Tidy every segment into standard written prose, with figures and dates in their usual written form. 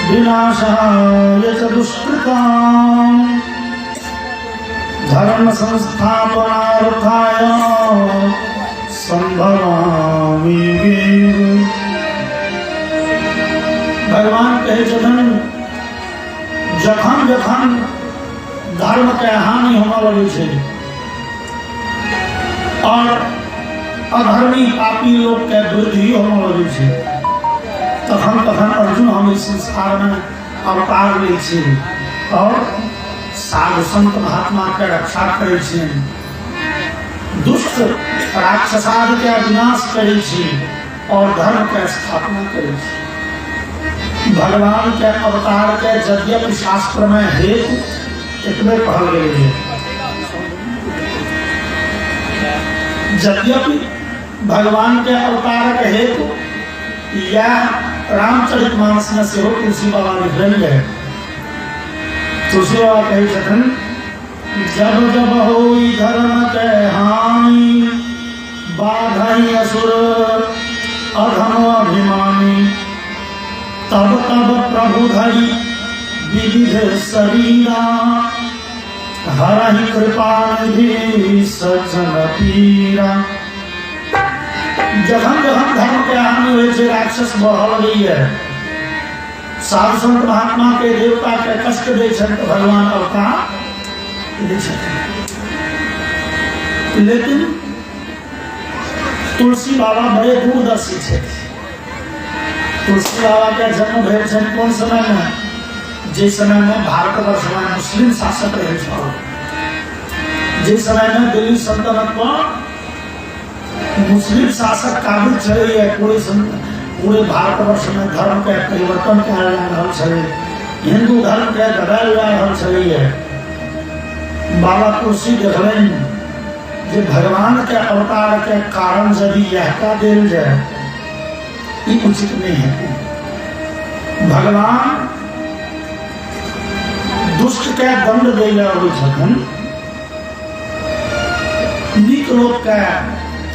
विनाशाय च दुष्कृताम् धर्म संस्थापनार्थाय संभवामि युगे। भगवान कहे जखन जखन धर्म के हानि होने लगे छे और अधर्मी पापी लोग के वृद्धि होने लगे छे, तखन तखन अर्जुन हम इस संसार में अवतार ले छे और साधु संत महात्मा के रक्षा करे छे, दुष्ट राक्षसादि के विनाश करे छे और धर्म के स्थापना करे छे। भगवान के अवतार के यद्यपि शास्त्र में हेतु इतने कहल गए हैं, यद्यपि भगवान के अवतार के हेतु या रामचरितमानस में से हो तुलसी बाबा लिख है। तुलसी बाबा कही छथन जब जब होई धर्म के हानि बाधई असुर अधम अभिमानी तब तब प्रभु धरि विविध शरीरा हरहि कृपा निधि सज्जन पीरा। जखन जखन धर्म के हानि हुए छे, राक्षस बढ़ गई है, साधु संत महात्मा के देवता के कष्ट दे छन तो भगवान अवतार दे छन। लेकिन तुलसी बाबा बड़े दूरदर्शी थे। तुलसी बाबा का जन्म भेल छन कौन समय में? जिस समय में भारतवर्ष में मुस्लिम शासक रहे छल, जिस समय में दिल्ली सल्तनत पर मुस्लिम शासक काबिज चले है, पूरे भारतवर्ष में धर्म के परिवर्तन किया जा रहा है, हिंदू धर्म के दबाल जा रहा है। बाबा तुलसी देखलन जे भगवान के अवतार के कारण यदि यह का देल जाए ये उचित नहीं है। भगवान दुष्ट के दंड दे छथन, नीक लोग के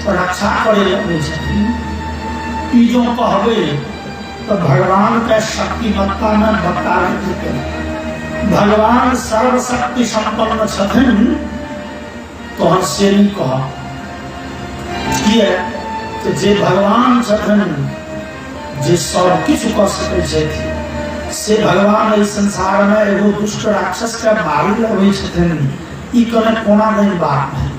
रक्षा करे जो कहबे तो भगवान के शक्तिमत्ता में बता रहे। भगवान सर्वशक्ति संपन्न छथिन तो हम से नहीं कह तो जे भगवान छथिन जे सब किछ कह सके छथि से भगवान इस संसार में एगो दुष्ट राक्षस के मारी लगे छथिन, ई कने कोना नहीं बात नहीं।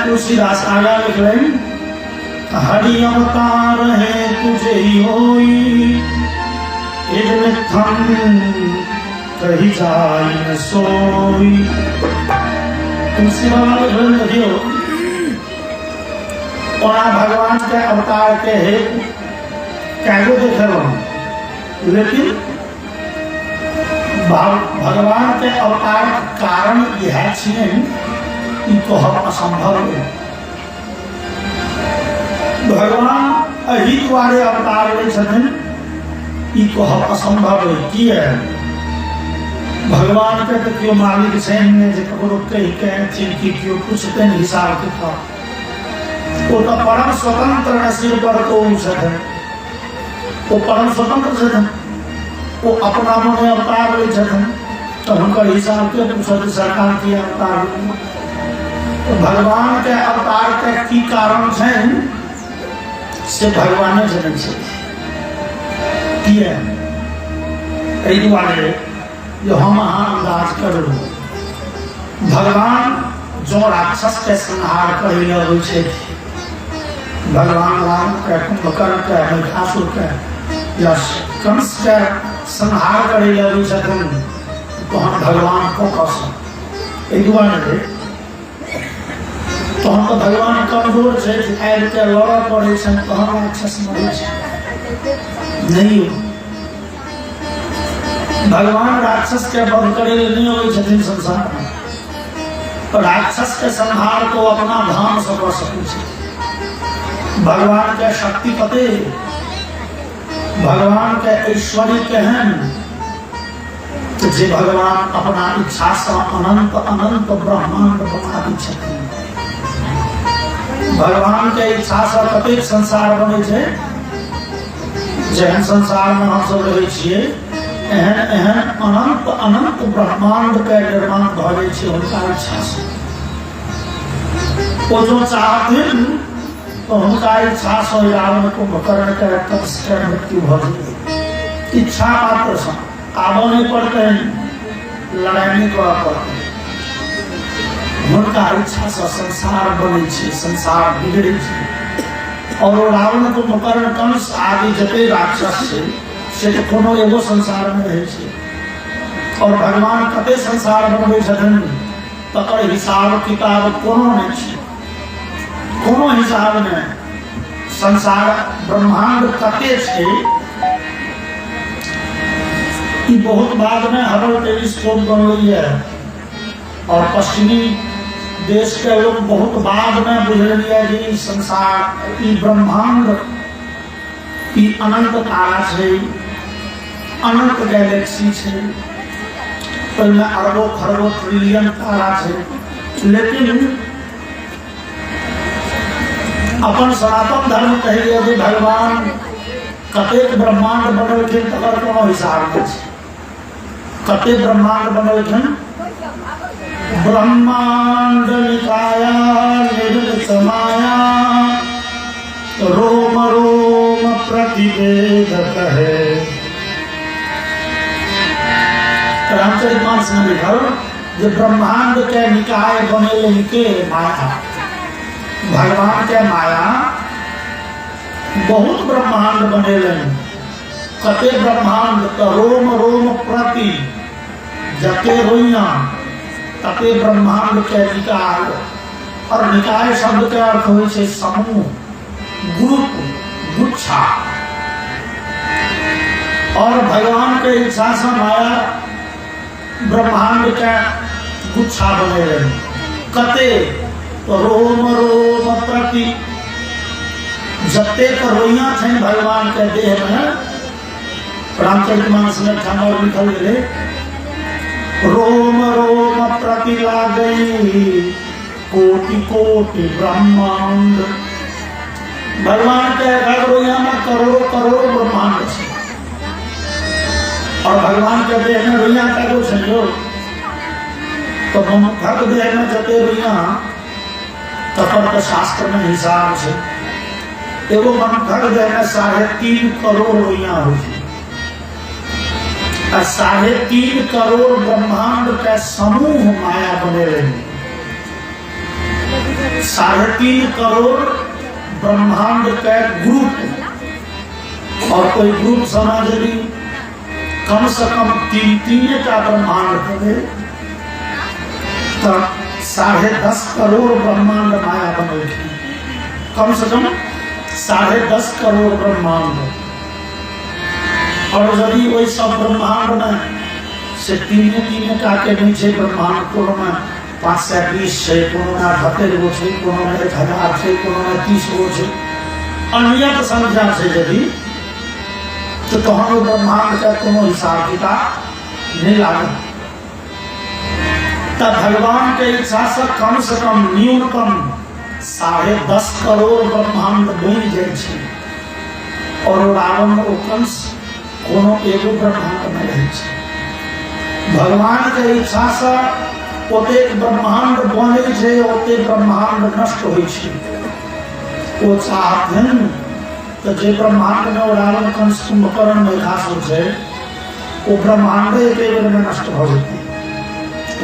तुलसीदास आगा लिखलन हरि अवतार है तुझे ही होई इदमित्थम कही जाई न सोई। तुलसी बाबा लिखलन देखियो और भगवान के अवतार के हेतु कैगो देखल, लेकिन भगवान के अवतार कारण यह छिन इनको हम असंभव है। भगवान अही द्वारे अवतार ले छथिन, इनको हम असंभव है। की है भगवान के तो क्यों मालिक सैन ने जे ककरो कहि के चिंकी क्यों कुछ तेन हिसाब के था, वो तो परम स्वतंत्र न सिर पर तो छथिन, वो परम स्वतंत्र छथिन, वो अपना मन अवतार ले छथिन तो उनका हिसाब के पूछत सरकार की अवतार। तो भगवान के अवतार के की कारण छन से भगवान जन छे किए एहि दुआरे जो हम अहाँ अंदाज करू भगवान जो राक्षस के संहार करे होइ छे, भगवान राम के कुंभकर्ण के महिषासुर के या कंस के संहार करे होइ छथिन तो हम भगवान को कस एहि दुआरे तो हम तो भगवान कमजोर छे आयल के लड़ा पड़े छन तो हम राक्षस मरे छे नहीं। भगवान राक्षस के वध करे नहीं होई छथिन संसार में, तो राक्षस के संहार को अपना धाम से कर सके छे। भगवान के शक्ति पते, भगवान के ऐश्वर्य के हैं जे भगवान अपना इच्छा से अनंत अनंत ब्रह्मांड बना दी छथिन। भगवान के इच्छा से कतेक संसार बने छे, जहन संसार में हम सब रहे छिए एहन एहन अनंत अनंत ब्रह्मांड के निर्माण भ जाय छै हुनका इच्छा से। वो जो चाहथिन तो हुनका इच्छा से रावण कुंभकर्ण के तपस्या के मृत्यु भ गेलै। इच्छा मात्र से आबो नहीं पड़ते, लड़ाई नहीं करऽ पड़ते, हुनका इच्छा से संसार बने छै, संसार बिगड़े छै। और रावण कुंभकर्ण कंस आदि जते राक्षस छै से तो कोनो एगो संसार में रहे छै। और भगवान कते संसार बनबै छथिन तकर हिसाब किताब कोनो नहीं छै, कोनो हिसाब में संसार ब्रह्मांड कते छै ई बहुत बाद में हबल टेलीस्कोप बनलै है। और पश्चिमी देश के लोग बहुत बाद में बुझलिए कि संसार ई ब्रह्मांड ई अनंत तारा छै, अनंत गैलेक्सी छै, ओहिमे अरबों खरबों ट्रिलियन तारा छै। लेकिन अपन सनातन धर्म कहिए कि भगवान कतेक ब्रह्मांड बनलखिन तकर कोनो हिसाब नहीं छै। कते ब्रह्मांड बनलखिन? ब्रह्मांड निकाया निर्मित माया रोम रोम प्रतिवेदक है। रामचरितमानस में लिखल जो ब्रह्मांड के निकाय बने के माया, भगवान के माया बहुत ब्रह्मांड बने। कते ब्रह्मांड तो रोम रोम प्रति जते रोइया तते ब्रह्मांड के निकाय। और निकाय शब्द के अर्थ हो समूह, ग्रुप, गुच्छा। और भगवान के इच्छा से माया ब्रह्मांड के गुच्छा बने रहे। कते रोम रोम प्रति जते रोइया थे भगवान के देह में। रामचरितमानस में ठाकुर लिखल गए रोम रोम प्रति लागई कोटि कोटि ब्रह्मांड। भगवान के रोइया में करोड़ों करोड़ों ब्रह्मांड है। और भगवान के देह में रोइया करो समझो तो भक्त देह में जते रोइया तपर शास्त्र में हिसाब से एगो मनुष्य देह में 3.5 करोड़ रोइया हो। 3.5 करोड़ ब्रह्मांड के समूह माया बने रहे। 3.5 करोड़ ब्रह्मांड के ग्रुप। और कोई ग्रुप समझ ली कम से कम 3 का ब्रह्मांड बने तो 10.5 करोड़ ब्रह्मांड माया बने। कम से कम 10.5 करोड़ ब्रह्मांड। और यदि वही सब ब्रह्मांड में से 3 का के नीचे ब्रह्मांड कोनो में 520 है, कोनो में 78 गो है, कोनो में 1000 है, कोनो में 30 गो है, अनियत संख्या से यदि तो कहनो ब्रह्मांड का कोनो हिसाब किताब नहीं लागे। तब भगवान के इच्छा से कम न्यूनतम 10.5 करोड़ ब्रह्मांड बन जाए। और रावण और कंस कोनो एगो ब्रह्मांड में रहे छै। भगवान के इच्छा से ओते ब्रह्मांड बने छै, ओते ब्रह्मांड नष्ट होइ छै। वो चाहथिन तो जे ब्रह्मांड में रावण कंस कुंभकर्ण महिषासुर छै वो ब्रह्मांड एक बेर में नष्ट हो जेतै।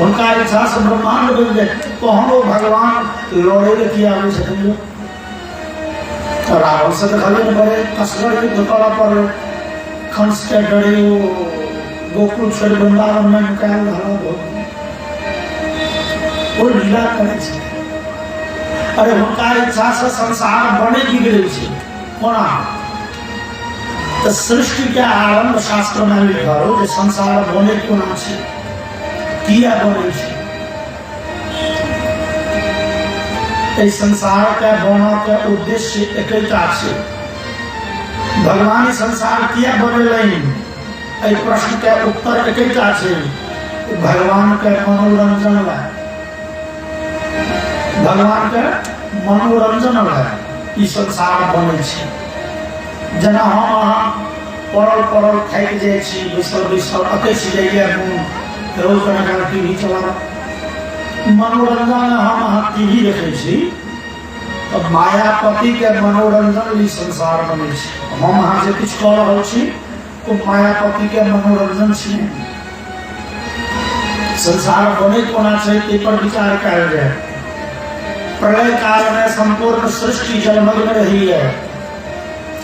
उनका इच्छा से ब्रह्मांड बन जाए तो हम लोग भगवान लड़े किया रावण से देखल बड़े कसरत युद्ध पर कंस के डरे गोकुल छोड़ वृंदावन में निकाल वो लीला करे। अरे उनका इच्छा से संसार बने बिगड़े कोना तो सृष्टि के आरंभ शास्त्र में लिखा हो जो संसार बने कोना किया बने इस संसार के बना के उद्देश्य एकटा छै। भगवान संसार किया बने प्रश्न के उत्तर एकटा छै भगवान के मनोरंजन ला। भगवान के मनोरंजन ला ई संसार बने छै। जना हम पड़ल पड़ल थाकि जाइ छी, बैसल बैसल अकैछ जाइए मोन, रोज कने टीवी चलाबऽ मनोरंजन। हम अहाँ टीवी देखै छी तऽ मायापति के मनोरंजन ई संसार बनै छै। हम अहाँ जे किछु कऽ रहल छी ओ मायापति के मनोरंजन छी। संसार बने कोना छै ताहि पर विचार कयल जाय। प्रलय काल में संपूर्ण सृष्टि जलमग्न रही है,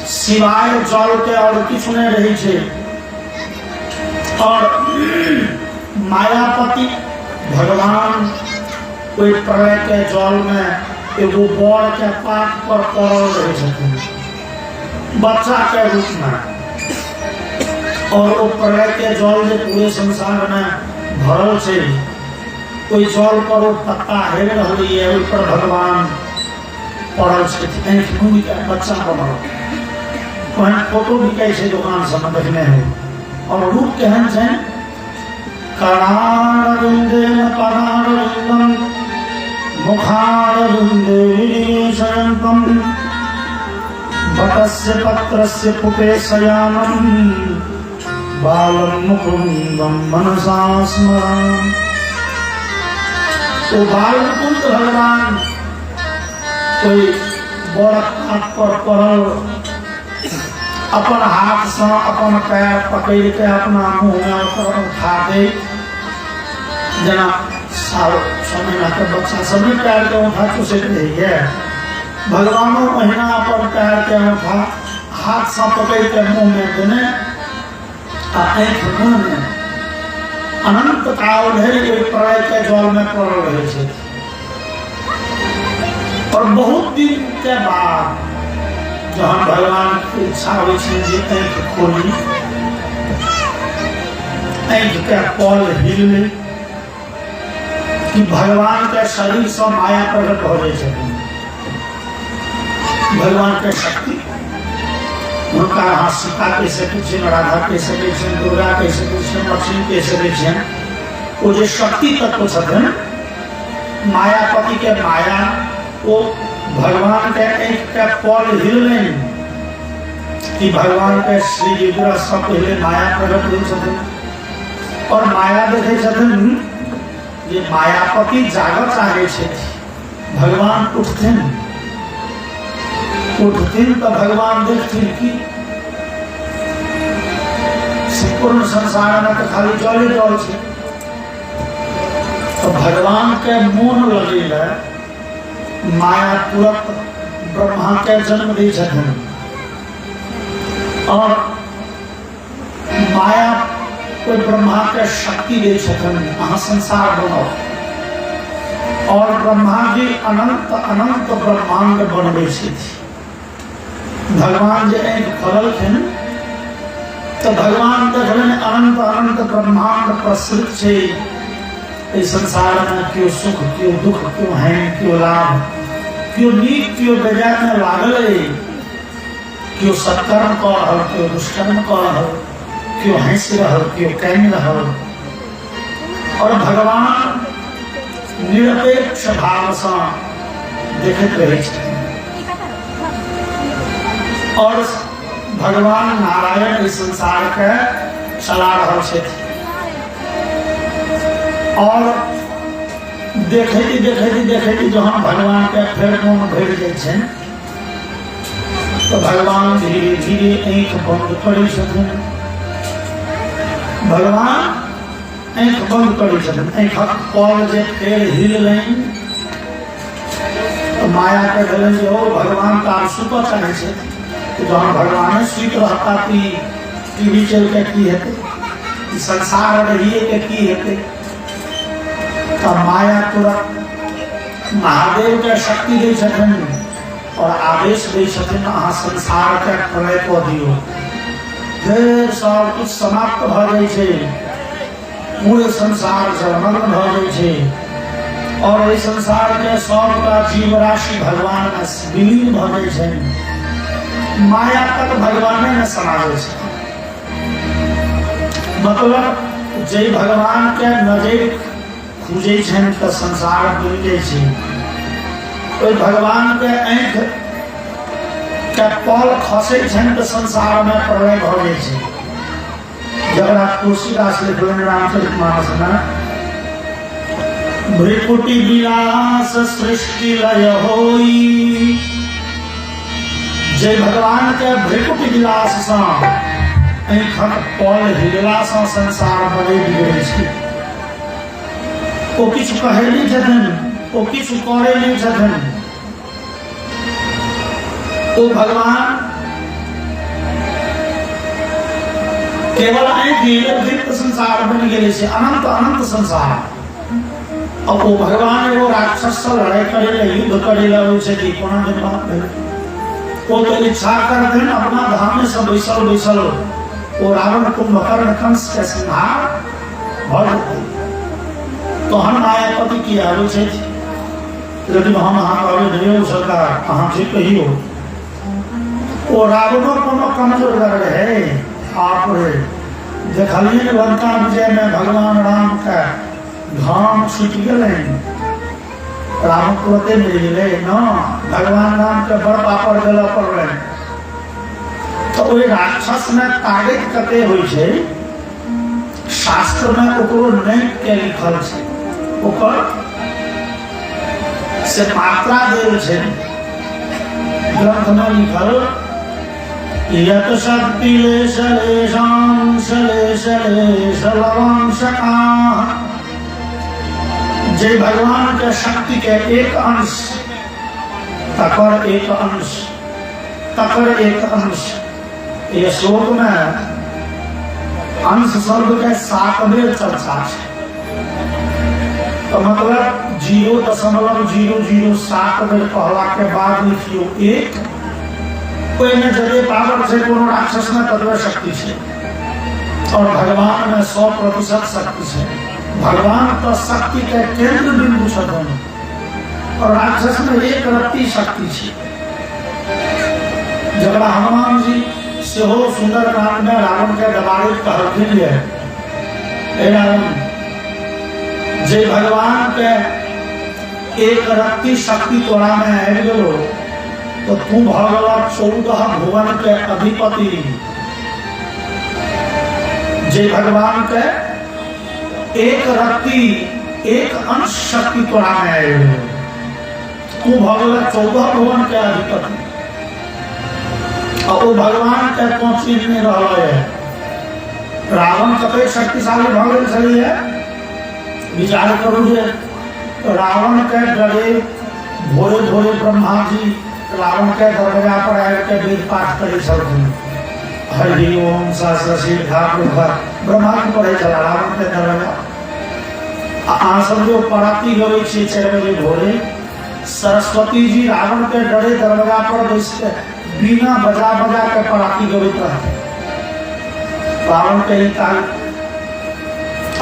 सिवाय जल के और किछु नहीं रही छै। और मायापति भगवान कोई प्रलय के जल में एगो बड़ के पात पर पड़ल रहे छथिन बच्चा के रूप में। और वो प्रलय के जल जो पूरे संसार में भरल छै, कोई जल पर वो पत्ता हेल रही है, उस पर भगवान पड़ल छथिन, बच्चा बनल। वहाँ फोटो बिकाई छै दुकान सब में देखने हो। और रूप केहन छै, करारविंदेन परारविंदम मुखारविंदे विलीशयन्तम वटस्य पत्रस्य पुपेशयामं बालं मुकुन्दं मनसा स्मरामि। तो बाल मुकुंद भगवान कोई बड़ हाथ पर पड़ल, अपन हाथ से अपन पैर पकड़ के अपना मुँह में उठा दे। जना साल 6 महीना के बच्चा सब ने पैर के उठा चुसैत रही है, भगवानो महीना अपन पैर के उठा हाथ से पकड़ के मुँह में देने आँख मुँह में अनंत काल धरि प्रलय के जल में पड़ल रहे छे। और बहुत दिन के बाद जहाँ भगवान की इच्छा हो आँख खोली, आँख के पल हिल कि भगवान के शरीर से माया प्रकट हो जाए। भगवान के शक्ति उनका हाँ सीता कह सके, राधा कह सके, दुर्गा कह सके, लक्ष्मी कह सके। वो जो शक्ति तत्व छथिन मायापति के माया, वो भगवान के एक के पल हिलने कि भगवान के श्री विग्रह सब पहले माया प्रकट हुई छथिन। और माया देखे छथिन जे मायापति जागत चाहे छे, भगवान उठथिन तो भगवान देखथिन कि संपूर्ण संसार में तो खाली जल जल छे। तो भगवान के मोन लगे माया तुरंत ब्रह्मा के जन्म दी छथिन। और माया कोई ब्रह्मा के शक्ति दे छथिन, अहाँ संसार बनो। और ब्रह्मा जी अनंत अनंत ब्रह्मांड बनबे छथि। भगवान जे खोललखिन तो भगवान देखलन अनंत अनंत ब्रह्मांड प्रसृत छे। इस संसार में क्यों सुख, क्यों दुख, क्यों है, क्यों लाभ, क्यों नीक, क्यों बेजाय में लागल है, क्यों सत्कर्म कर रहल, क्यों दुष्कर्म कर रहल, क्यों हंस रहल, क्यों कैन रहल। और भगवान निरपेक्ष भाव से देखते रहे छथिन। और भगवान नारायण इस संसार के चला रहल छथिन। और देखते देखते देखते जहाँ भगवान के फेर मोन भर जाए तो भगवान धीरे धीरे आँख बंद करे छथिन। भगवान आँख बंद करे छथिन। आँखक पल जे फेर हिललनि तो माया के भेलन जे ओ भगवान का सुत चाहे छे। तो जहाँ भगवान सुत रहता टीवी चल के की हेतै, संसार रहिए के की हेतै। तो माया तुरंत महादेव के शक्ति दे छथिन और आदेश दे छथिन अहाँ संसार के प्रलय को दियो। फिर सब कुछ समाप्त भ जाय छै, पूरे संसार जलमग्न भ जाय छै। और इस संसार के सबका जीव राशि भगवान में विलीन भ जाय छै। माया तक भगवान में समावे छै। मतलब जय भगवान के नजर खुजे छन तो संसार डूब जाय छै। ओइ भगवान के आँख क्या पल खसे छन तो संसार में प्रलय भ जाय छै। जकरा तुलसीदास लिखलनि रामचरितमानस में, भ्रिकुटी विलास सृष्टि लय होई। जे भगवान के भ्रिकुटी विलास से एखन पल हिलला से संसार बड़े बिगड़े छै। ओ किछु कहै नहि छथिन, ओ किछु करै नहि छथिन। ओ भगवान केवल दीप्त संसार बन गए से अनंत अनंत संसार। अब वो भगवान एगो राक्षस से लड़ाई करे, युद्ध करे कि कोना दिन बात भेल। वो तो इच्छा करते हैं अपना धाम में सब बैसल बैसल वो रावण कुंभकर्ण कंस के संहार भर देते। तो हम मायापति की आवे छे, लेकिन हम अहाँ कहबे नहीं हो सरकार, अहाँ ठीक कही हो। वो रावणों कोनो कमजोर कर रहे आप रे देखलिए लंका विजय में भगवान राम का धाम छूट गए, राम तुरते मिल गए न, भगवान राम के बड़ पापड़ गला पड़ रहे। तो वो राक्षस में ताकत कते हुई छे, शास्त्र में ओकरो नहीं के लिखल छे, ओकर से मात्रा देल छे। ग्रंथ में लिखल यत शक्ति लेश लेशांश लेश लेश लवांशका। जे भगवान के शक्ति के एक अंश तकर एक अंश तकर एक अंश, ये श्लोक में अंश शब्द के 7 बेर चर्चा है। तो मतलब 0.007 बेर कहला के बाद लिखियो एक, कोई में जदे पावर से कोनो राक्षस में तत्व शक्ति है और भगवान में 100% शक्ति है। भगवान तो शक्ति के केंद्र बिंदु छथन और राक्षस में एक रत्ती शक्ति है। जगड़ा हनुमान जी से हो सुंदर कांड में रावण के दबाड़े कहलखिन है, हे रावण जे भगवान के एक रत्ती शक्ति तोरा में आबि गेलो तो तू भगवान 14 भुवन के अधिपति। जे भगवान के एक रत्ती एक अंश शक्ति तोरा में आए, तू भगवान 14 भुवन के अधिपति। और वो भगवान के पहुंची में रह है। रावण कते शक्तिशाली भगवान चली है, विचार करो जे रावण के डरे भोरे भोरे ब्रह्मा जी रावण के दरवाजा पर आए के वेद पाठ करे छलखिन, हरि ओम सहस्र शीर्षा ब्रह्मा जी पढ़े चला रावण के दरवाजा। आ समझो पराती गवे 6 बजे भोरे, सरस्वती जी रावण के डरे दरवाजा पर बैठ के बीना बजा बजा के पराती गवे रहते। रावण के ही काल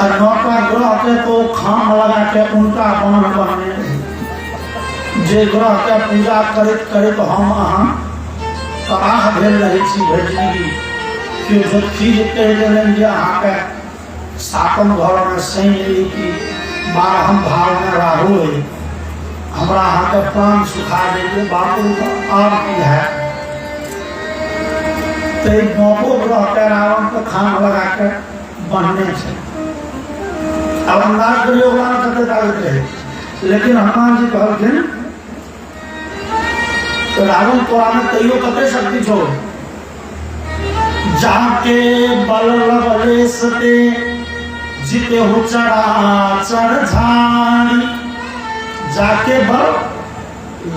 और 9 ग्रह के तो खाम लगा के उनका बाण बने, जे ग्रह के पूजा करत करत हम अहाँ तबाह भेल रहे छी भेजनी कि जोखी जते देलन जे अहाँ के सातम घर में सही की 12 भाव में राहु है, हमरा अहाँ के प्राण सुखा देते बापू आप की है। तो 9 ग्रह के रावण के खाम लगा के बनने छे। अब अंदाज करियो कते ताकत रहे, लेकिन हनुमान जी कहलखिन तो रावण तोरा में तैयो कते शक्ति छो, जाके बल लबले सते जिते हो चढ़ा चढ़ झाड़ी। जाके बल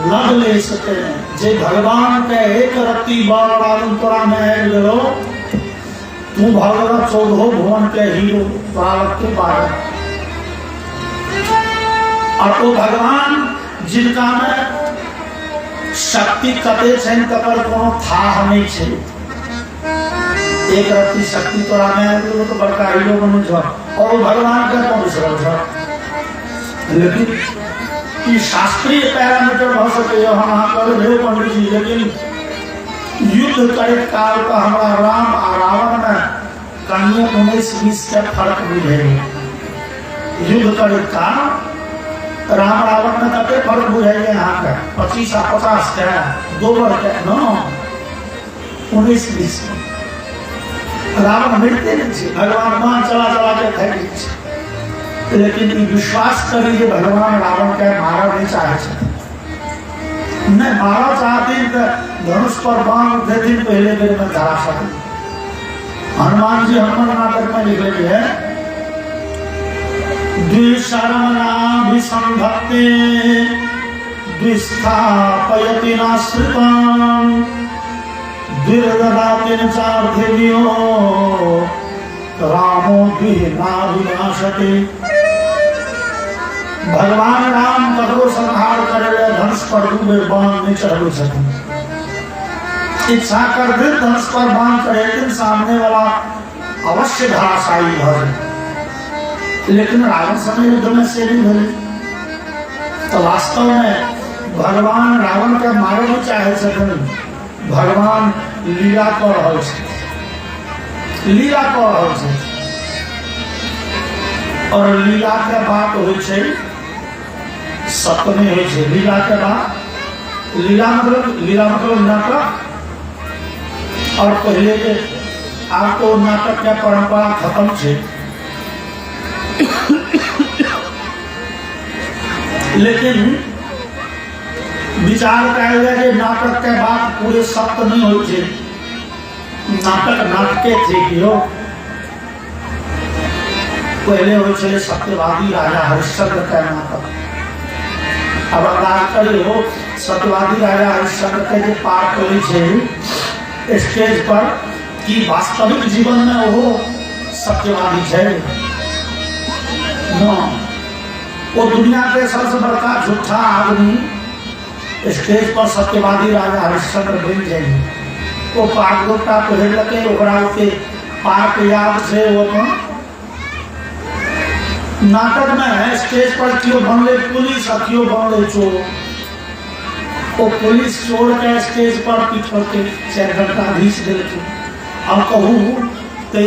लबले सते, जे भगवान के एक रत्ती बल रावण तोरा में आबि गेलो, तू भगवान 14 भुवन के हीरो प्रालक के बाद। और वो भगवान जिनका में शक्ति कते छन तकर कोनो था नहीं छे। एक रत्ती शक्ति तोरा में आबि गेलो तो बड़का हीरो बनु छ और भगवान के कौन बिसरल छ। लेकिन ई शास्त्रीय पैरामीटर भ सके हम अहाँ कर भेल पंडित जी, लेकिन युद्ध करे काल का हमरा राम और रावण में कनिए 19-20 के फर्क बुझे। युद्ध करे काल राम रावण में कते फर्क बुझे यहाँ का 25 और 50 के 2 वर्ष के न 19-20 रावण मिलते नहीं, भगवान वहां चला चला के फेंक दी। लेकिन विश्वास करी जे भगवान रावण के मारा नहीं चाहे, नहीं मारा चाहते तो धनुष पर बाण उठे दिन पहले बेर में धराशायी। हनुमान जी हनुमान नाटक में लिख रही है, द्विशर्मणा विसंभक्ते द्विस्थापयति नाश्रितान् द्विर्ददाति चार्थिव्यो रामो द्विनाविनाशते। भगवान राम ककरो संहार करे धनुष पर डूबे बाण नहीं चढ़ सके। इच्छा कर दे धनुष पर बाण चढ़े दिन सामने वाला अवश्य धराशायी हो जाए। लेकिन रावण समय युद्ध में से भी भले तो वास्तव में भगवान रावण के मारे नहीं चाहे सके, भगवान लीला कर रहल छै, लीला कर रहल छै। और लीला के बात होइ छै सत्य में होइ छै। लीला के बात, लीला मतलब नाटक। और पहले के आप तो नाटक के परंपरा खत्म छै, लेकिन विचार कयल जाए कि नाटक के बाद पूरे सत्य नहीं हो छै। नाटक नाटके थे कि हो पहले हो चले सत्यवादी राजा हरिश्चंद्र का नाटक। अब अगर करी हो सत्यवादी राजा हरिश्चंद्र के जो पाठ करी छे स्टेज पर कि वास्तविक जीवन में वो सत्यवादी है न, वो दुनिया के सबसे बड़का झूठा आदमी स्टेज पर सत्यवादी राजा हरिश्चंद्र बन जाए। वो पाक गोटा पहन लगे ओकरा के पाक याद से वो नाटक में स्टेज पर क्यों बनले पुलिस और क्यों बनले चोर। वो पुलिस चोर के स्टेज पर पीठ के 4 घंटा घीच दिलके। अब कहूँ तो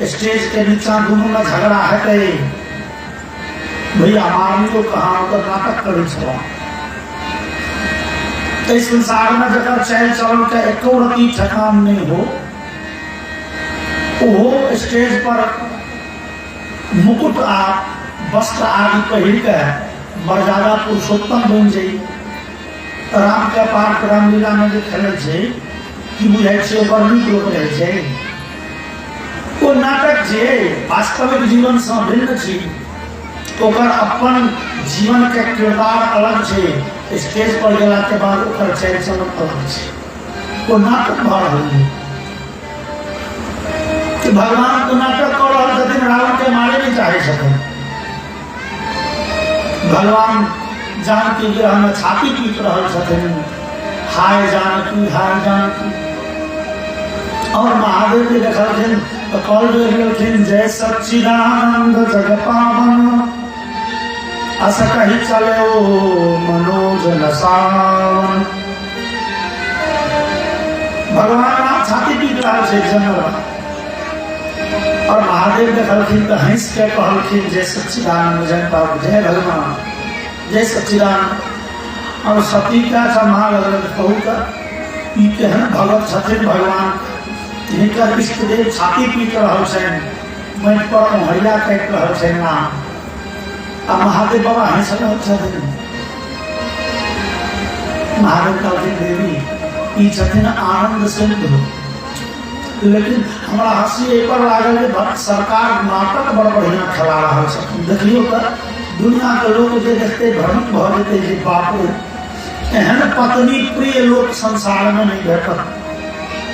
स्टेज के नीचा दोनों में झगड़ा है भैया मारी तो कहा तो नाटक करे छला। इस संसार में जगह चल चलन का एको रती ठकान नहीं हो, वो स्टेज पर मुकुट आ वस्त्र आदि पहिर के मर्यादा पुरुषोत्तम बन जाई। राम के पाठ रामलीला में जो खेले छे कि बुझाई छे ओकर नीक लोक रहे छे। वो नाटक जे वास्तविक जीवन से भिन्न छी, ओकर अपन जीवन के किरदार अलग छे। स्टेज पर गेला के बाद ओकर चल चलन अलग छे। वो नाटक भ रहल है कि भगवान तो नाटक कर रहल छथिन, रावण के मारे नहीं चाहे छथिन। भगवान जानकी ग्रह में छाती पीट रहल छथिन, हाय जानकी हाय जानकी। और महादेव जी देखलखिन तो कॉल गेलखिन जय सच्चिदानंद जग पावन अस कही चले ओ मनोज नसावन। भगवान राम छाती पीट रहल छे जनवा और महादेव देखलखिन तो हंस के कहलखिन जय सच्चिदानंद जय बाबू जय भगवान जय सच्चिदानंद। और सती का संभाल कहू का पीते हैं भगत छथिन भगवान हिनकर इष्ट देव छाती पीट रहल छनि, मैं पर हरिया काटि रहल छनि राम। आ महादेव बाबा हंस रहल छथिन। महादेव कहलखिन देवी ई छथिन आनंद सिंधु। लेकिन हमारा हंसी एक पर लागल जे सरकार नाटक बड़ बढ़िया खेला रहल छथिन। देखियो तो दुनिया के लोग जे देखते भ्रमित भ जेते जे बाप रे एहन पत्नी प्रिय लोग संसार में नहीं भेटत,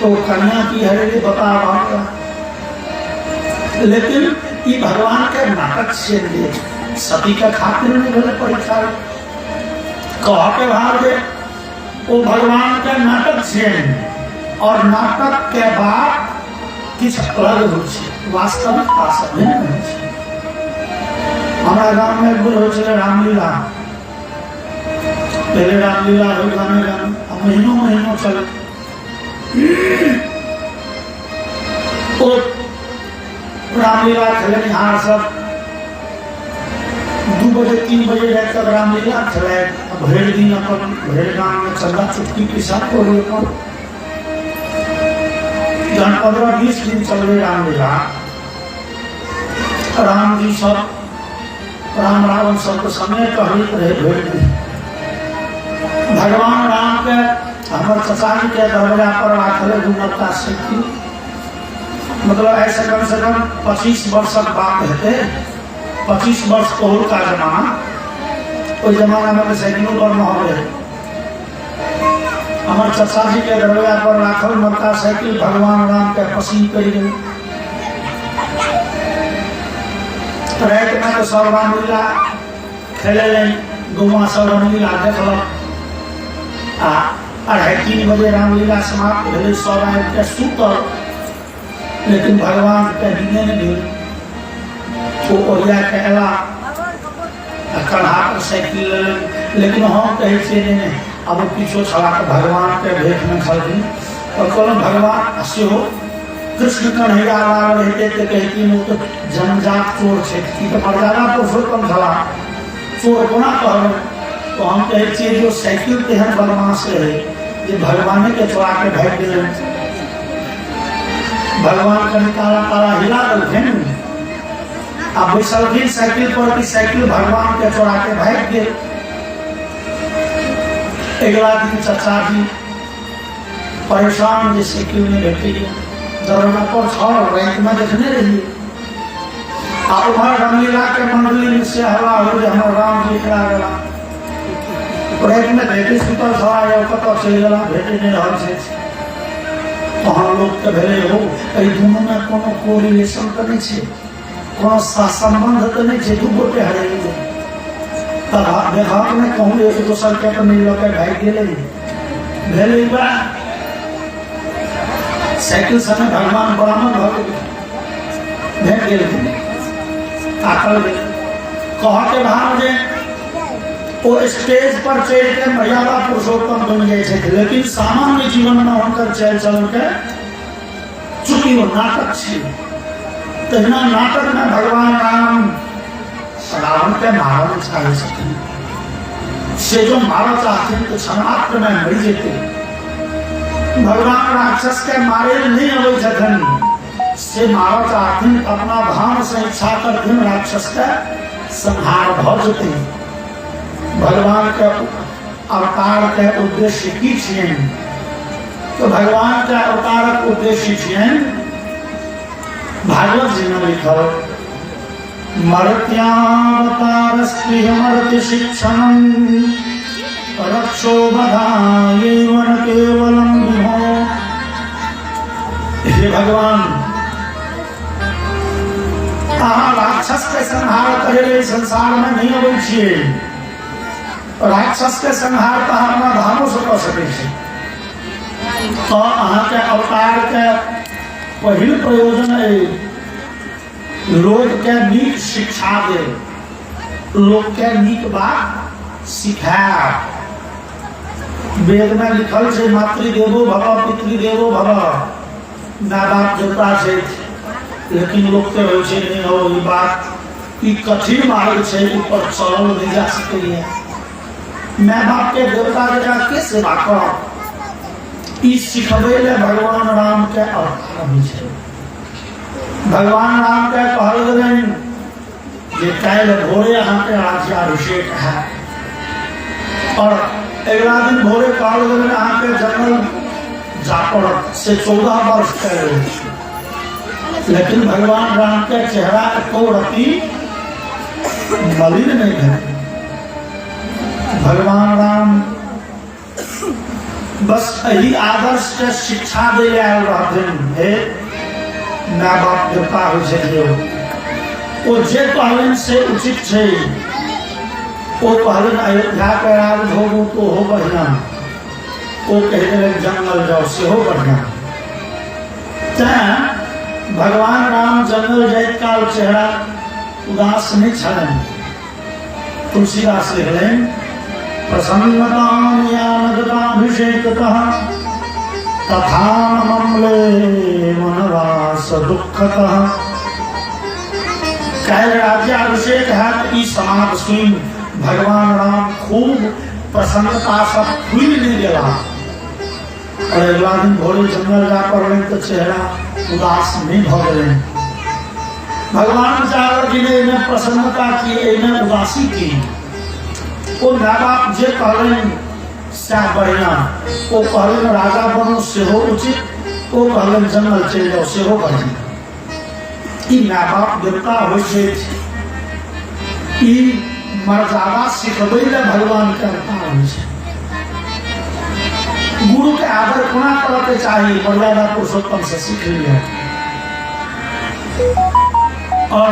तो कन्या की हरे बता। लेकिन ये भगवान के नाटक से सती का खातिर नहीं गलत परीक्षा कह के भाग दे वो भगवान के नाटक से। और नाटक के बाद किछ अलग हो वास्तविक हमारा गांव में एक हो चले रामलीला। पहले रामलीला हो गाने महीनों महीनों चले तो रामलीला खेले निहार सब 2 बजे 3 बजे रात तक रामलीला खेले। भेड़ दिन अपन भेड़ गांव में चंदा चुटकी के साथ जहाँ 15-20 दिन चल रही रामलीला, राम जी सब राम रावण सबके समय कहलित रहे भेट दी। भगवान राम के हमारे चचारी के दरवाजा पर आखिर गुणवत्ता सीखी, मतलब ऐसे कम से कम 25 वर्ष बात रहते, 25 वर्ष पहले का जमाना, उस जमाना में साइकिलों पर माहौल है। हमारे चचा जी के दरवाजा पर राखल मक्का साइकिल भगवान राम के पसीन कर गई। रात में तो सब रामलीला खेले, गुमा सब रामलीला देखल। 2:30 बजे रामलीला समाप्त भेले, सब आबि के सुतल, लेकिन भगवान के नींद नहीं भेल। वो ओरिया के अला कढ़ा पर साइकिल, लेकिन हम कहे छे नहीं, अब पीछो छड़ा के भगवान के भेंट में खड़ी और कहल भगवान से हो कृष्ण कन्हैया रहते तो कहती वो तो जनजात चोर छे, तो मर्यादा पुरुषोत्तम छला चोर कोना कहल। तो हम कहे छे जो साइकिल तेहन बदमाश रहे जे भगवान के चोरा के भाग गेल। भगवान कहीं काला काला हिला देलखिन, अब बैसलखिन साइकिल पर की साइकिल भगवान के चोरा के भाग गेल। अगला दिन चचा जी परेशान जैसे क्यों नहीं बैठी, दरवाजा पर छड़ रैंक में देखने रही। उधर रामलीला के मंडली में से हवा हो हमारे राम जी खड़ा गला, रैंक में भेटे सुतल छड़ा कत चल गला, भेटे नहीं रहल छे। तो हम लोग के भेले हो ए दोनों में कोनो कोरिलेशन तो नहीं छे, कोनो संबंध तो नहीं छे, दू गोटे हरे गए। तब देखा में कहूँ एक दोसर के तो नहीं लगे भाई गेले भेले बा साइकिल समय भगवान ब्राह्मण भक्त भेट गेल आकल गेल। कह के भाव जे वो स्टेज पर चढ़ के मर्यादा पुरुषोत्तम बन गए थे, लेकिन सामान्य जीवन में उनकर चल चल के चूंकि वो नाटक छे, तहिना नाटक में भगवान राम रावण के मारना चाहे सकें, से जो मारा चाहते हैं तो क्षणात्र में मर जेते। भगवान राक्षस के मारे नहीं अवै जखन से मारा चाहते हैं, अपना भान से इच्छा करते राक्षस का संहार भ जेते। भगवान के अवतार के उद्देश्य की छियन, तो भगवान के अवतारक उद्देश्य छियन भागवत जी में लिखल मर्त्यावतारस्त्रियमर्त्य शिक्षणं रक्षो बधायैव न केवलं विभो। हे भगवान, अहाँ राक्षस के संहार करे संसार में नहीं अबै छियै, राक्षस के संहार तो हमरा धामो से कऽ सकै छी। तो अहाँ के अवतार के पहिल प्रयोजन है लोग के नीक शिक्षा दे, लोग के नीक बात सिखाए। वेद में लिखल है मातृदेवो भव पितृदेवो भव, माँ बाप देवता है, लेकिन लोग के नहीं हो ये बात कि कठिन मार्ग है, ऊपर चलल नहीं जा सके। माँ बाप के देवता जगह के सेवा कर, इस सिखबे ले भगवान राम के अवतार है। भगवान राम के कहल गए जे कल भोरे अहाँ के राज्याभिषेक है, और अगला दिन भोरे कहल गए अहाँ के जंगल जा पड़त से 14 वर्ष के। लेकिन भगवान राम के चेहरा को रति मलिन नहीं है। भगवान राम बस यही आदर्श के शिक्षा दे आयल रहते। माँ बाप देवता हो वो जे कहलन से उचित है, वो कहलन अयोध्या के राज हो तो हो बढ़िया, वो कहते जंगल जाओ से हो बढ़िया। भगवान राम जंगल जाइत काल चेहरा उदास नहीं छलन। तुलसीदास लिखलें प्रसन्नतां यानगताभिषेकतः तथा ममले मनवास दुखतः। कल राज्याभिषेक है तो समाज सुन भगवान राम खूब प्रसन्नता सब फूल नहीं दिला। और अगला दिन भोरे जंगल जा पड़े तो चेहरा उदास नहीं हो गए। भगवान विचार जी ने इन्हें प्रसन्नता की, इन्हें उदासी की। वो माँ बाप जे कहलें से बढ़िया, वो कहलें राजा बनो से हो उचित, वो कहलें जंगल चल जाओ से हो बढ़िया। माँ बाप देवता हो मर्यादा सिखबे भगवान के अवतार हो। गुरु के आदर कोना करके चाहिए, मर्यादा पुरुषोत्तम से सीख लिया। और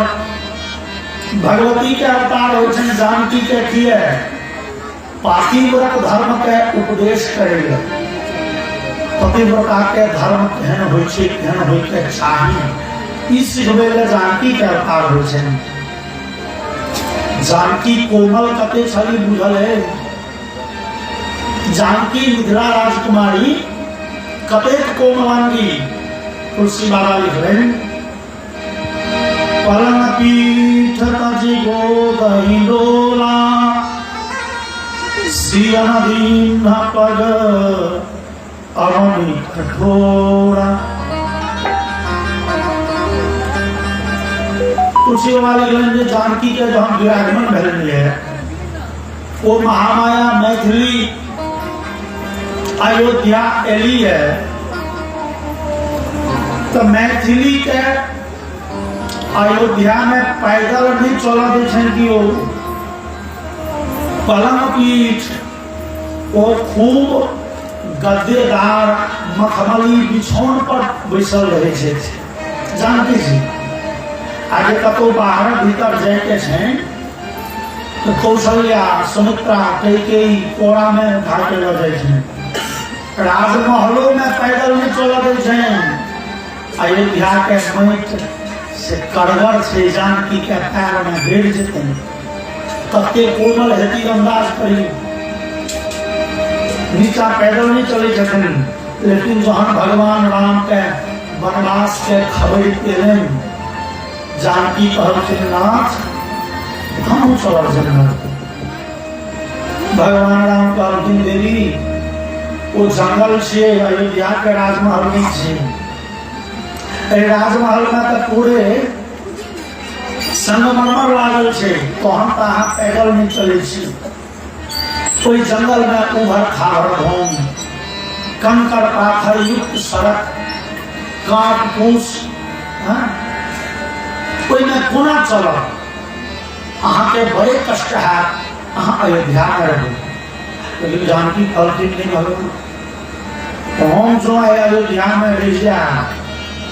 भगवती के अवतार हो जानकी के किए पातिव्रत धर्म के उपदेश करेगा। पतिव्रता के धर्म केहन होइ छै, केहन होइ के चाहिए, ई सिखबे ले जानकी के अवतार हो। जानकी कोमल कते छली बुझल है। जानकी मिथिला राजकुमारी कतेक कोमलांगी। तुलसी बाबा लिख रहे हैं, पलन पीठ तजी गोदहि डोला, सियन दीन पग अवनी कठोरा। तुलसी बाबा लिख रहे हैं, जानकी के जो हम विराजमान भरनी है वो महामाया मैथिली अयोध्या एली है। तो मैथिली के अयोध्या में पैदल नहीं चला दे कि वो पलंग पीठ, वो खूब गद्देदार मखमली बिछौन पर बैसल रहे थे। जानकी जी आगे कतो बाहर भीतर जाके तो कौशल्या सुमित्रा कैकेयी कोरा में भागे लगे। राजमहलों में पैदल नहीं चला दे। अयोध्या के मैट से कड़गर से जानकी के पैर में गिर जेते। कते कोमल हेती अंदाज करी, नीचा पैदल नहीं चले जखन। लेकिन जहां भगवान राम के वनवास के खबर के जानकी कहलखिन नाथ हम चल जंगल। भगवान राम कहलखिन देवी वो जंगल से अयोध्या के राजमहल में छे। राजमहल में तो पूरे संगमरमर लागल छे, तो हम कहाँ पैदल नहीं चले छी। कोई जंगल में उभर खाभर भूम, कंकड़ पाथर युक्त सड़क, काट फूस, कोई में कोना चलो। अहाँ के बड़े कष्ट है, अहाँ अयोध्या में रहो। लेकिन जानकी कहलखिन नहीं भगवान, हम जो है अयोध्या में रह जा।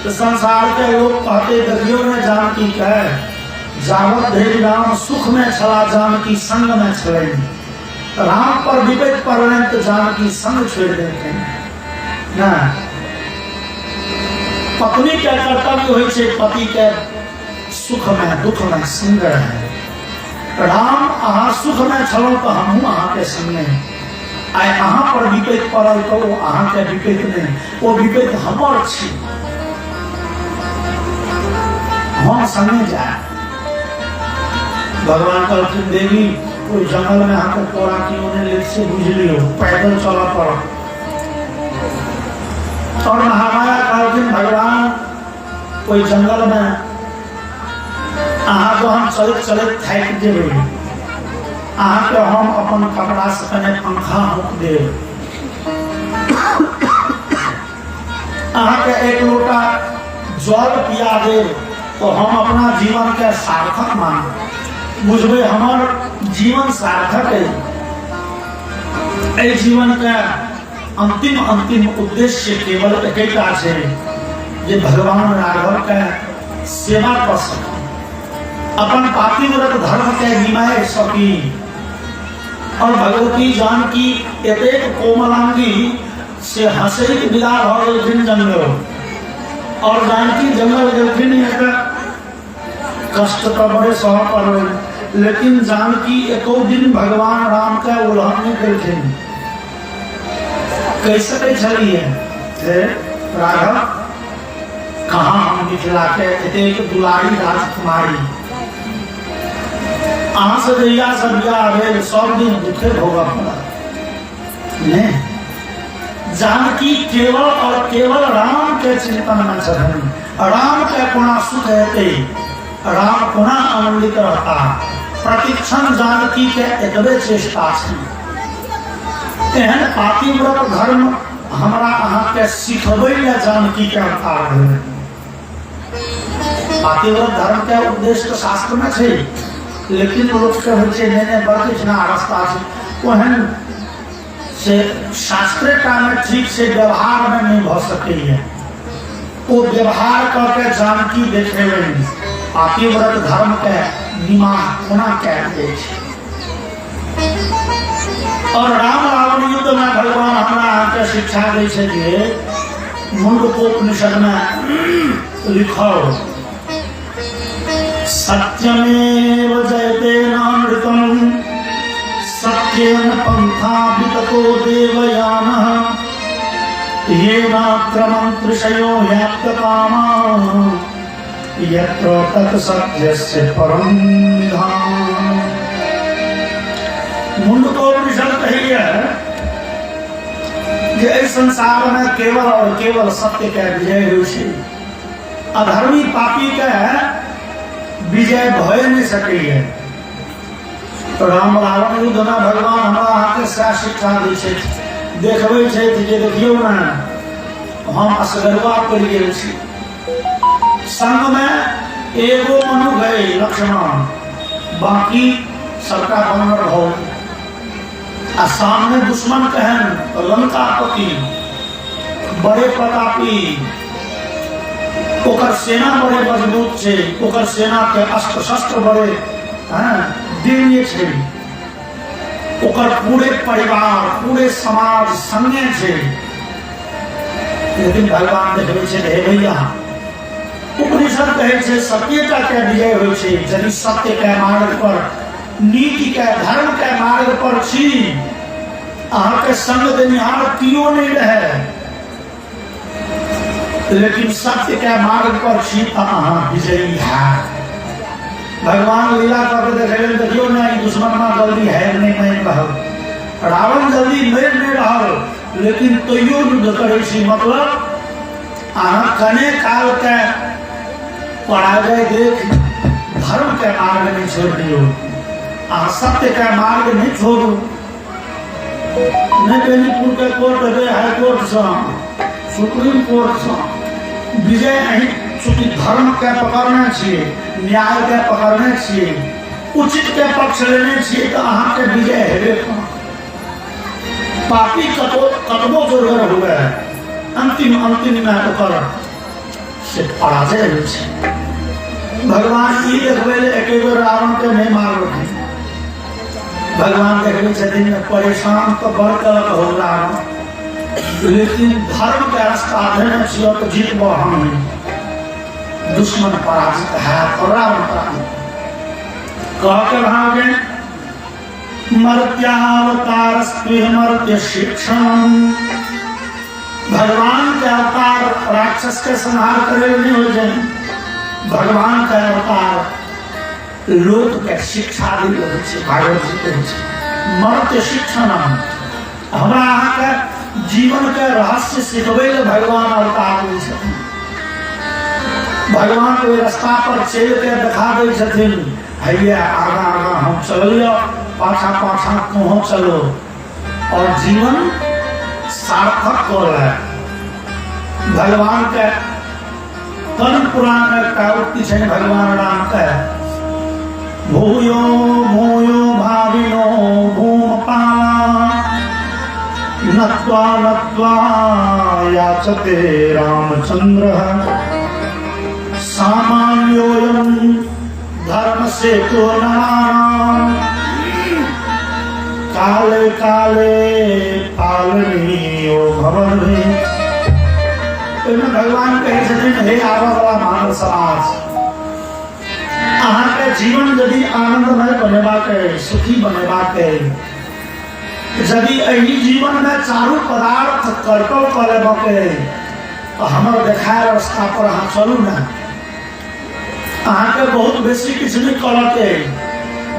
तो संसार के लोग कहते देखियो ने जानकी के जावत धरि राम सुख में छला जानकी संग में छले। राम पर विपद पड़ने तो जानकी संग छोड़ देते ना। पत्नी के कर्तव्य होइ छै पति के सुख में दुख में संग रहे। राम अहाँ सुख में छलो तो हमहू अहाँ के संग आइ अहाँ पर विपद पड़ल तो अहाँ के विपद नहीं, वो विपद हमर छी, हम संगे जाए। भगवान कहलखिन देवी कोई जंगल में आकर तोरा क्यों ने लेट से बुझ लियो, पैदल चला पड़ा। और महामाया कहलखिन भगवान कोई जंगल में अहाँ तो हम चलत चलत थक जेबै, अहाँ के हम अपन कपड़ा से पहने पंखा मुक देब, अहाँ के एक लोटा जल पिया देब, तो हम अपना जीवन के सार्थक मान बुझबे, हमार जीवन सार्थक है। जीवन के अंतिम उद्देश्य केवल एकटा है जे भगवान राघव के सेवा कर सकी, अपन पातिव्रत धर्म के निमाय सकी। और भगवती जानकी एतेक कोमलांगी से हंसैत विदा भ गेलखिन जंगल। और जानकी जंगल गेलखिन, कष्ट तो बड़े सह पड़े, लेकिन जानकी एको दिन भगवान राम के उल्लंघन नहीं केलखिन। कह सकै छलिए राघव कहाँ हम मिथिला के एतेक दुलारी राजकुमारी, अहाँ से जहिया सब बियाह भेल सब दिन दुखे भोगऽ पड़ल। जानकी केवल और केवल राम के चिंतन में चढ़ी, राम के पुनः सुख रहते, राम पुनः आनंदित रहता। प्रतिक्षण जानकी के एकबे चेष्टा एहन पातिव्रत धर्म हमरा अहाँ के सिखबै ले जानकी के अवतार है। पातिव्रत धर्म के उद्देश्य शास्त्र में है, लेकिन लोग के होइ छै ने बड़ रास्ता छै ओहन से शास्त्र का में ठीक से व्यवहार में नहीं भ सकैए। वो व्यवहार करके जानकी देखे पातिव्रत धर्म के निमाह कोना कयल जाइ छै। और राम रावण युद्ध में भगवान हमरा के शिक्षा दै छै जे मुंडकोपनिषद में लिखल सत्यमेव जयते नामृतम् सत्येन पंथा विततो देवयानः येनात्र मंत्रिषयो ह्याप्तकामाः यत्र तत् सत्यस्य परम निधानम्। मुंडकोपनिषद कहिए जे इस संसार में केवल और केवल सत्य के विजय होइ छै, अधर्मी पापी के विजय भय नहीं सकैए। तो राम रावण युद्ध में भगवान हमरा हाथे से शिक्षा दै छै, देखबै छै जे देखियौ ना हम असगरवा पड़ गेल छी, संग में एगो मनु गए लक्ष्मण, बाकी सबका बनर हो। आ सामने दुश्मन कहन लंकापति बड़े प्रतापी, ओकर सेना बड़े मजबूत छै, ओकर सेना के अस्त्र शस्त्र बड़े दिव्य छै, ओकर पूरे परिवार पूरे समाज संगे छै। लेकिन भगवान देखबै छै हे भैया उपनिषद कहै छै सत्यता के विजय होइ छै। यदि सत्य के मार्ग पर, नीति के, धर्म के मार्ग पर छी, अहाँ के संग देनिहार कियो नहीं रहे, लेकिन सत्य के मार्ग पर छी अहाँ विजयी है। भगवान लीला करके देखे देखियो ना दुश्मन में जल्दी है नहीं मान रहल, रावण जल्दी मर नहीं रहल, लेकिन तैयो युद्ध करे छी। मतलब अहाँ कने काल के पराजय देख धर्म के मार्ग नहीं छोड़ दियो, अहाँ सत्य के मार्ग नहीं छोड़ू। नहीं बेनीपुर के कोर्ट गए, हाई कोर्ट से सुप्रीम कोर्ट से विजय नहीं, चूंकि धर्म के पकड़ने छिए, न्याय के पकड़ने छिए, उचित के पक्ष लेने छिए, तो अहाँ के विजय हेबे पापी कतबो जोरगर हुए अंतिम में ओकर से पराजय होइ छै। भगवान ई देखबै एक रावण के नहीं मारल, भगवान देखबै छथिन परेशान तो बड़ कलक हो रावण, लेकिन धर्म के रास्ता देने छियो तो जीतबो हम, दुश्मन पराजित है और रावण पराजित। कह के भागे मर्त्यावतारस्त्वं मर्त्य शिक्षण, भगवान के अवतार राक्षस के संहार करे नहीं हो जाए, भगवान के अवतार लोक के शिक्षा दी हो छै। भागवत जी कहै छै मर्त्य शिक्षण, हमरा अहाँ के जीवन के रहस्य सिखबै ले भगवान अवतार दै छथिन। भगवान के रास्ता पर चल के दिखा दै छथिन, हैया आगा आगा हम चलियो, पाछा पाछा तुम चलो, और जीवन सार्थक हो रहा है। भगवान के पद्म पुराण में का उक्ति है भगवान राम का, भूयो भूयो भाविनो भूमपाला नत्वा नत्वा याचते रामचंद्र सामान्योयम धर्म से तो नाम काले काले पालनीयो भवन। भगवान कहे छथिन हे आबा वाला मानव समाज, अहाँ के जीवन यदि आनंदमय बनेबाक है, सुखी बनेबाक है, यदि एही जीवन में चारू पदार्थ कर्तव्य कर लेबाक है, तो हमर देखाय रास्ता पर अहाँ चलू ना। अहाँ के बहुत बेसी किछु नहीं करके,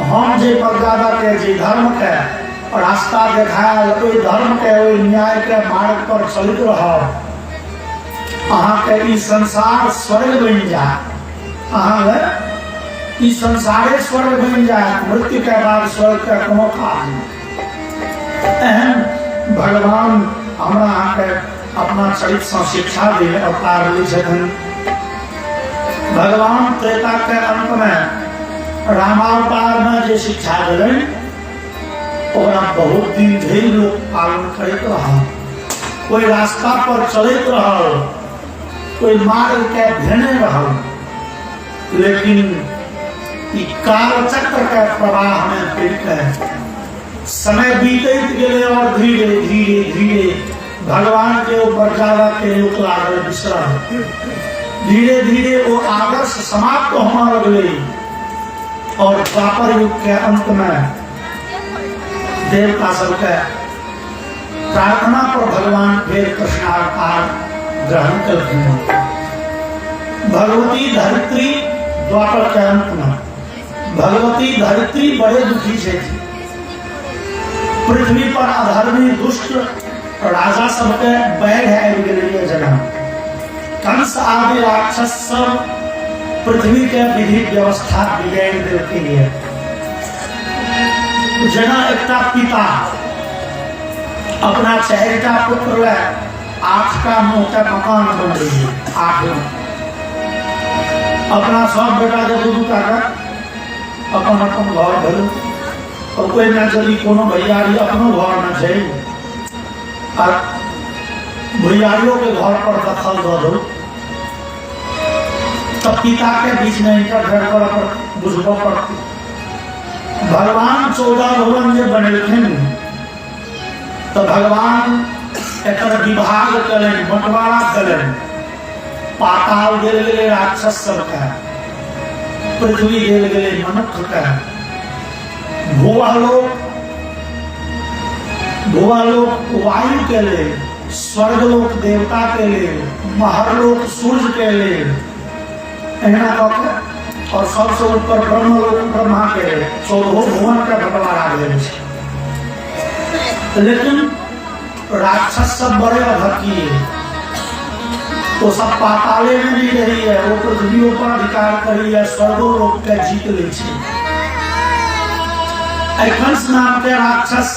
हम जे मर्यादा के, जे धर्म के, रास्ता देखायल, ओहि धर्म के ओहि न्याय के मार्ग पर चलते रह, अहाँ के ई संसार स्वर्ग बन जाए, अहाँ के ई संसारे स्वर्ग बन जाए, मृत्यु के बाद स्वर्ग के कोनो काज नहीं। एहन भगवान हमरा अहाँ के अपना चरित्र से शिक्षा दे अवतार लै छथिन। भगवान त्रेता के अंत में रामावतार में जे शिक्षा दिलन ओकरा बहुत दिन धरि लोग पालन करते रहा, कोई रास्ता पर चलते रहा, कोई मार्ग के घेने रहा, लेकिन ई काल चक्र के प्रवाह में पड़ के समय बीतते गेले और धीरे धीरे धीरे भगवान के ऊपर जावा के लोग लागल विश्राम, धीरे धीरे वो आदर्श समाप्त होने लगले और द्वापर युग के अंत में देवता सबके प्रार्थना पर भगवान फिर कृष्णावतार ग्रहण करते हैं। भगवती धरित्री द्वापर के अंत में भगवती धरित्री बड़े दुखी से थी, पृथ्वी पर अधर्मी दुष्ट राजा सबके बैग आबि गेलै जगह, कंस आदि राक्षस सब पृथ्वी के विधि व्यवस्था बिगाड़ देलकै। जेना एकटा पिता अपना 4टा पुत्र ले 8टा 9टा मकान बनबै, 8 अपना सब बेटा के 2-2टा अपन अपन घर भेल, और कोई न यदि कोनो भैयारी अपनो घर में छै और भैयारियों के घर पर दखल दऽ दो तब पिता के बीच में इंटरफेयर करऽ पर बुझबऽ पड़तै। भगवान 14 भुवन जे बनेलखिन तो भगवान एकर विभाग करें, बंटवारा करें, पाताल देल गेले राक्षस सबके, पृथ्वी देल गेले मनुष्य के, भुवालोक वायु के लिए, स्वर्गलोक देवता के लिए, महरलोक सूर्य के लिए, और सबसे ऊपर ब्रह्मलोक ब्रह्मा के लिए 14 भुवन का बंटवारा भेल छै। लेकिन राक्षस सब बड़े अभक्की है, वो सब पाताले में नहीं रही है, वो पृथ्वी पर अधिकार करी है, स्वर्गलोक के जीत लै छै। कंस नाम के राक्षस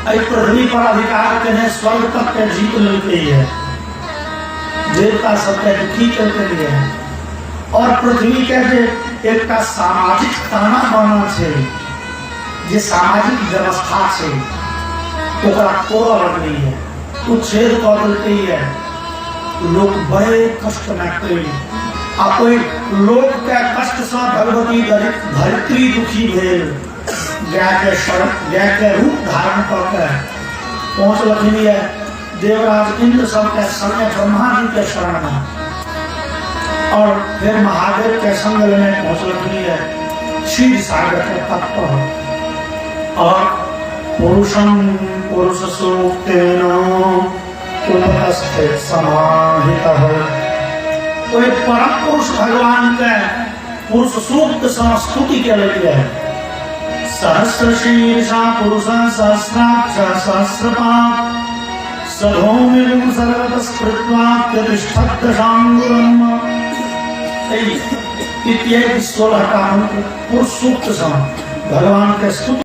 पृथ्वी पर अधिकार करने स्वर्ग तक के जीत लेते है, देवता सबके दुखी करते लिए, और पृथ्वी के एक सामाजिक ताना बना छे, जे सामाजिक व्यवस्था छे ओकरा तोड़ लगली है, उच्छेद कर देती है, लोग बड़े कष्ट में करी, आ कोई लोग के कष्ट से भगवती धरित्री दुखी भेल, गाय के रूप धारण करके पहुंचलखिन है देवराज इंद्र सबके संगे ब्रह्मा जी के शरण में, और फिर महादेव के संग में पहुंचलखिन है क्षीर सागर के तट पर। और पुरुषं पुरुष सूक्तेन उपस्थित समाहितः, कोई परम पुरुष भगवान के पुरुष सूक्त से स्तुति के लिए, सहस्रशीर्षा पुरुषा सहस्राक्ष सहस्रपाद सभौमिं सर्वतस्कृत्वा प्रतिष्ठत्तशांगुरम्, इत्यादि 16 का मंत्र पुरुष सूक्त से भगवान के स्तुति